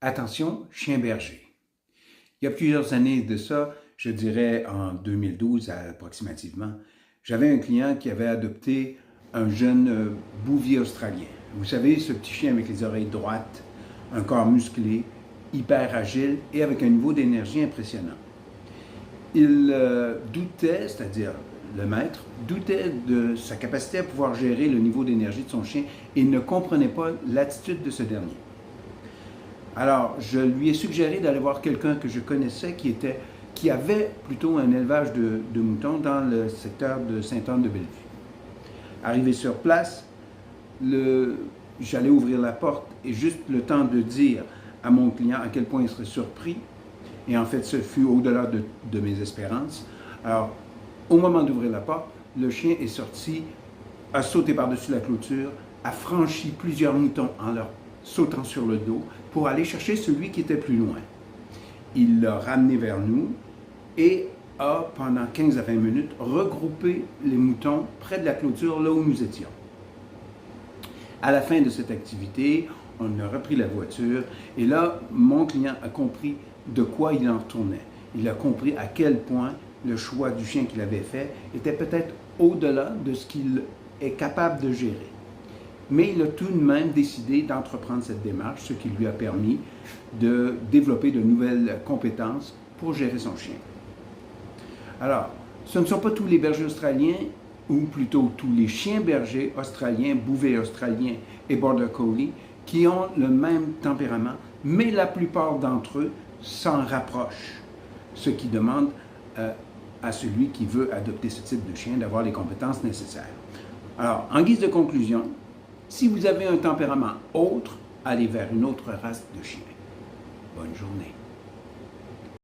Attention, chien berger. Il y a plusieurs années de ça, je dirais en 2012 approximativement, j'avais un client qui avait adopté un jeune bouvier australien. Vous savez, ce petit chien avec les oreilles droites, un corps musclé, hyper agile et avec un niveau d'énergie impressionnant. Il doutait, c'est-à-dire le maître, doutait de sa capacité à pouvoir gérer le niveau d'énergie de son chien et ne comprenait pas l'attitude de ce dernier. Alors, je lui ai suggéré d'aller voir quelqu'un que je connaissais qui avait plutôt un élevage de moutons dans le secteur de Sainte-Anne-de-Bellevue. Arrivé sur place, j'allais ouvrir la porte et juste le temps de dire à mon client à quel point il serait surpris. Et en fait, ce fut au-delà de mes espérances. Alors, au moment d'ouvrir la porte, le chien est sorti, a sauté par-dessus la clôture, a franchi plusieurs moutons en leur sautant sur le dos pour aller chercher celui qui était plus loin. Il l'a ramené vers nous et a, pendant 15 à 20 minutes, regroupé les moutons près de la clôture, là où nous étions. À la fin de cette activité, on a repris la voiture et là, mon client a compris de quoi il en retournait. Il a compris à quel point le choix du chien qu'il avait fait était peut-être au-delà de ce qu'il est capable de gérer. Mais il a tout de même décidé d'entreprendre cette démarche, ce qui lui a permis de développer de nouvelles compétences pour gérer son chien. Alors, ce ne sont pas tous les bergers australiens, ou plutôt tous les chiens bergers australiens, bouvets australiens et border collie, qui ont le même tempérament, mais la plupart d'entre eux s'en rapprochent, ce qui demande à celui qui veut adopter ce type de chien d'avoir les compétences nécessaires. Alors, en guise de conclusion, si vous avez un tempérament autre, allez vers une autre race de chien. Bonne journée.